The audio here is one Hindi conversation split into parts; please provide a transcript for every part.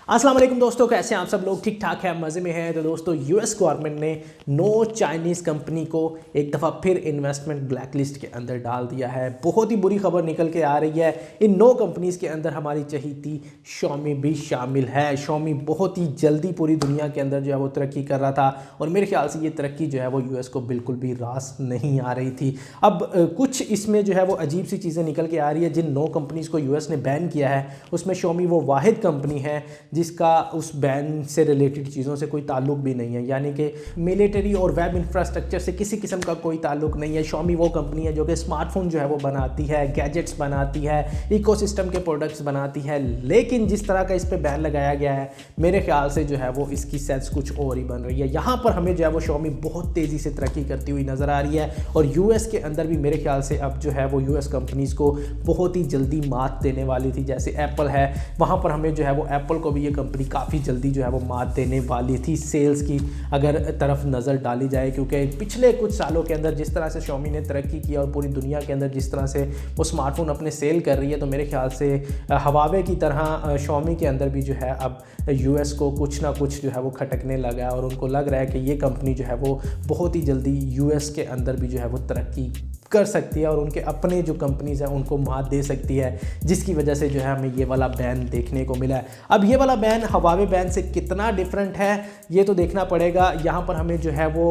अस्सलाम वालेकुम दोस्तों, कैसे हैं आप सब लोग? ठीक ठाक है, मज़े में हैं। तो दोस्तों, यूएस गवर्नमेंट ने नो चाइनीज़ कंपनी को एक दफ़ा फिर इन्वेस्टमेंट ब्लैक लिस्ट के अंदर डाल दिया है। बहुत ही बुरी खबर निकल के आ रही है। इन नो कंपनीज़ के अंदर हमारी चहीती शॉमी भी शामिल है। शॉमी बहुत ही जल्दी पूरी दुनिया के अंदर जो है वो तरक्की कर रहा था और मेरे ख्याल से ये तरक्की जो है वो यूएस को बिल्कुल भी रास नहीं आ रही थी। अब कुछ इसमें जो है वो अजीब सी चीज़ें निकल के आ रही है। जिन नो कंपनीज़ को यूएस ने बैन किया है उसमें शॉमी वो वाहिद कंपनी है जिसका उस बैन से रिलेटेड चीज़ों से कोई ताल्लुक भी नहीं है, यानी कि मिलिट्री और वेब इंफ्रास्ट्रक्चर से किसी किस्म का कोई ताल्लुक नहीं है। शॉमी वो कंपनी है जो कि स्मार्टफोन जो है वो बनाती है, गैजेट्स बनाती है, इकोसिस्टम के प्रोडक्ट्स बनाती है, लेकिन जिस तरह का इस पर बैन लगाया गया है मेरे ख्याल से जो है वो इसकी सेंस कुछ और ही बन रही है। यहाँ पर हमें जो है वो शॉमी बहुत तेज़ी से तरक्की करती हुई नज़र आ रही है और यूएस के अंदर भी मेरे ख्याल से अब जो है वो यूएस कंपनीज़ को बहुत ही जल्दी मात देने वाली थी। जैसे एप्पल है, वहाँ पर हमें जो है वो एप्पल को भी ये कंपनी काफ़ी जल्दी जो है वो मात देने वाली थी सेल्स की अगर तरफ नज़र डाली जाए, क्योंकि पिछले कुछ सालों के अंदर जिस तरह से शॉमी ने तरक्की की और पूरी दुनिया के अंदर जिस तरह से वो स्मार्टफोन अपने सेल कर रही है, तो मेरे ख्याल से हवावे की तरह शॉमी के अंदर भी जो है अब यूएस को कुछ ना कुछ जो है वो खटकने लगा है और उनको लग रहा है कि ये कंपनी जो है वो बहुत ही जल्दी यूएस के अंदर भी जो है वो तरक्की कर सकती है और उनके अपने जो कंपनीज़ हैं उनको मात दे सकती है, जिसकी वजह से जो है हमें ये वाला बैन देखने को मिला है। अब ये वाला बैन हवावे बैन से कितना डिफरेंट है ये तो देखना पड़ेगा। यहाँ पर हमें जो है वो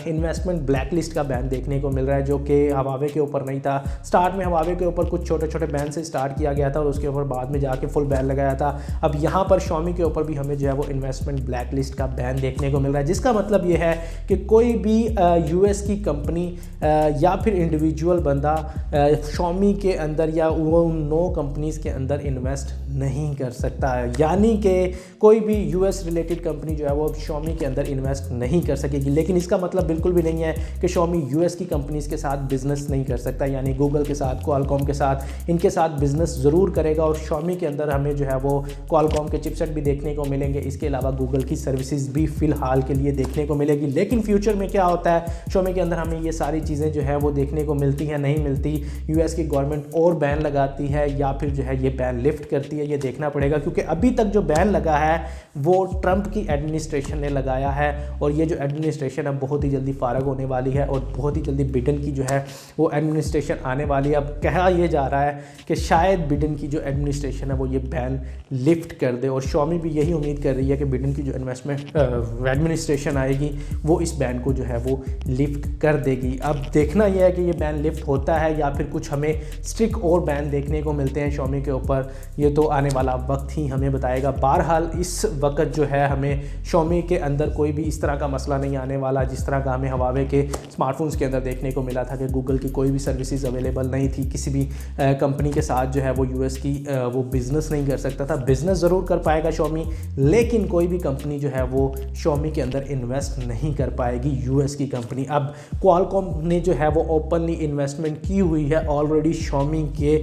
इन्वेस्टमेंट ब्लैक लिस्ट का बैन देखने को मिल रहा है जो कि हवावे के ऊपर नहीं था। स्टार्ट में हवावे के ऊपर कुछ छोटे छोटे बैन से स्टार्ट किया गया था और उसके ऊपर बाद में जाके फुल बैन लगाया था। अब यहाँ पर शॉमी के ऊपर भी हमें जो है वो इन्वेस्टमेंट ब्लैक लिस्ट का बैन देखने को मिल रहा है, जिसका मतलब ये है कि कोई भी यूएस की कंपनी या फिर इंडिविजुअल बंदा शॉमी के अंदर या वो नो कंपनीज़ के अंदर इन्वेस्ट नहीं कर सकता है। यानी कि कोई भी यूएस रिलेटेड कंपनी जो है वो शॉमी के अंदर इन्वेस्ट नहीं कर सकेगी। लेकिन इसका मतलब बिल्कुल भी नहीं है कि शॉमी यूएस की कंपनीज़ के साथ बिजनेस नहीं कर सकता, यानी गूगल के साथ, क्वालकॉम के साथ, इनके साथ बिजनेस ज़रूर करेगा और शॉमी के अंदर हमें जो है वो क्वालकॉम के चिपसेट भी देखने को मिलेंगे। इसके अलावा गूगल की सर्विसेज भी फ़िलहाल के लिए देखने को मिलेगी। लेकिन फ्यूचर में क्या होता है, शॉमी के अंदर हमें ये सारी चीज़ें जो है वो देखने को मिलती हैं, नहीं मिलती। यूएस की गवर्नमेंट और बैन लगाती है या फिर जो है ये बैन लिफ्ट करती है, ये देखना पड़ेगा। क्योंकि अभी तक जो बैन लगा है वो ट्रंप की एडमिनिस्ट्रेशन ने लगाया है और ये जो एडमिनिस्ट्रेशन अब बहुत ही जल्दी फारग होने वाली है और बहुत ही जल्दी बिडेन की जो है वो एडमिनिस्ट्रेशन आने वाली है। अब कहा यह जा रहा है कि शायद बिडेन की जो एडमिनिस्ट्रेशन है वो ये बैन लिफ्ट कर दे और शॉमी भी यही उम्मीद कर रही है कि बिडेन की जो एडमिनिस्ट्रेशन आएगी वो इस बैन को जो है वो लिफ्ट कर देगी। अब देखना यह है कि ये बैन लिफ्ट होता है या फिर कुछ हमें स्ट्रिक्ट और बैन देखने को मिलते हैं शॉमी के ऊपर, ये तो आने वाला वक्त ही हमें बताएगा। बहरहाल इस वक्त जो है हमें शॉमी के अंदर कोई भी इस तरह का मसला नहीं आने वाला जिस तरह का हमें हवावे के स्मार्टफोन्स के अंदर देखने को मिला था कि गूगल की कोई भी सर्विसेज अवेलेबल नहीं थी, किसी भी कंपनी के साथ जो है वो यूएस की वो बिज़नेस नहीं कर सकता था। बिज़नेस ज़रूर कर पाएगा शॉमी, लेकिन कोई भी कंपनी जो है वो शॉमी के अंदर इन्वेस्ट नहीं कर पाएगी, यूएस की कंपनी। अब क्वालकॉम ने जो है वो ओपनली इन्वेस्टमेंट की हुई है ऑलरेडी शॉमी के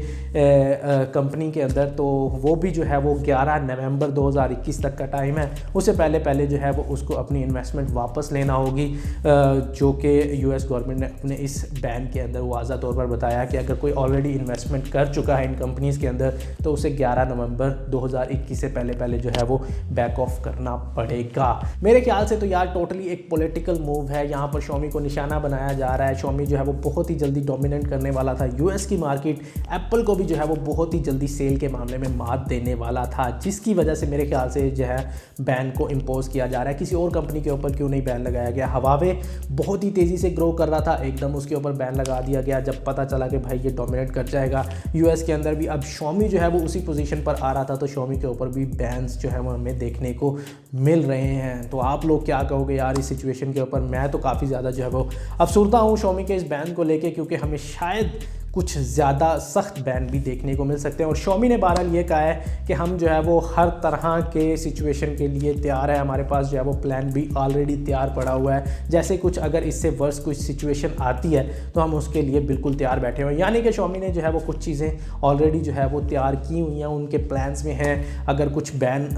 कंपनी के अंदर, तो वो भी जो है वो 11 नवंबर 2021 तक का टाइम है। उससे पहले जो है वो उसको अपनी इन्वेस्टमेंट वापस लेना होगी, जो कि यूएस गवर्नमेंट ने अपने इस बैन के अंदर वाज़ा तौर पर बताया कि अगर कोई ऑलरेडी इन्वेस्टमेंट कर चुका है इन कंपनीज़ के अंदर तो उसे 11 नवंबर 2021 से पहले जो है वो बैक ऑफ करना पड़ेगा। मेरे ख्याल से तो यार टोटली एक पॉलिटिकल मूव है, यहाँ पर शॉमी को निशाना बनाया जा रहा है। शॉमी जो है वो बहुत ही जल्दी डोमिनेट करने वाला था यूएस की मार्केट, एप्पल को भी जो है वो बहुत ही जल्दी सेल के मामले में मात देने वाला था, जिसकी वजह से मेरे ख्याल से जो है बैन को इम्पोज किया जा रहा है। किसी और कंपनी के ऊपर क्यों नहीं बैन लगाया गया? हवावे बहुत ही तेज़ी से ग्रो कर रहा था, एकदम उसके ऊपर बैन लगा दिया गया जब पता चला कि भाई ये डोमिनेट कर जाएगा यूएस के अंदर भी। अब शॉमी जो है वो उसी पोजीशन पर आ रहा था, तो शॉमी के ऊपर भी बैन्स जो है वो हमें देखने को मिल रहे हैं। तो आप लोग क्या कहोगे यार इस सिचुएशन के ऊपर? मैं तो काफ़ी ज़्यादा जो है वो अफसुर्दा हूँ शॉमी के इस बैन को लेके, क्योंकि हमें शायद कुछ ज़्यादा सख्त बैन भी देखने को मिल सकते हैं। और शॉमी ने बहरहाल ये कहा है कि हम जो है वो हर तरह के सिचुएशन के लिए तैयार है, हमारे पास जो है वो प्लान भी ऑलरेडी तैयार पड़ा हुआ है। जैसे कुछ अगर इससे वर्स कुछ सिचुएशन आती है तो हम उसके लिए बिल्कुल तैयार बैठे हुए हैं। यानी कि शॉमी ने जो है वो कुछ चीज़ें ऑलरेडी जो है वो तैयार की हुई हैं, उनके प्लान्स में हैं। अगर कुछ बैन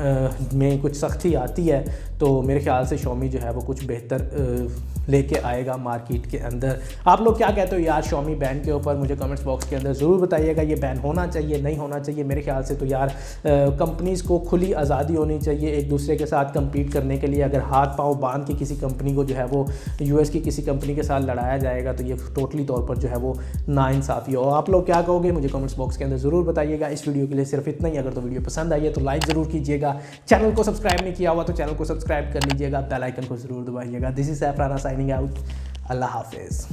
में कुछ सख्ती आती है तो मेरे ख्याल से शॉमी जो है वो कुछ बेहतर लेके आएगा मार्केट के अंदर। आप लोग क्या कहते हो यार Xiaomi बैन के ऊपर, मुझे कमेंट्स बॉक्स के अंदर ज़रूर बताइएगा। ये बैन होना चाहिए, नहीं होना चाहिए? मेरे ख्याल से तो यार कंपनीज़ को खुली आज़ादी होनी चाहिए एक दूसरे के साथ कम्पीट करने के लिए। अगर हाथ पाँव बांध के किसी कंपनी को जो है वो US की किसी कंपनी के साथ लड़ाया जाएगा तो ये टोटली तौर पर जो है वो नाइंसाफ़ी हो। आप लोग क्या कहोगे मुझे कमेंट्स बॉक्स के अंदर ज़रूर बताइएगा। इस वीडियो के लिए सिर्फ इतना ही। अगर तो वीडियो पसंद आई है तो लाइक ज़रूर कीजिएगा। चैनल को सब्सक्राइब नहीं किया हुआ तो चैनल को सब्सक्राइब कर लीजिएगा, बेल आइकन को ज़रूर दबाइएगा। दिस इज सैफराना साइनिंग आउट। अल्लाह हाफिज़।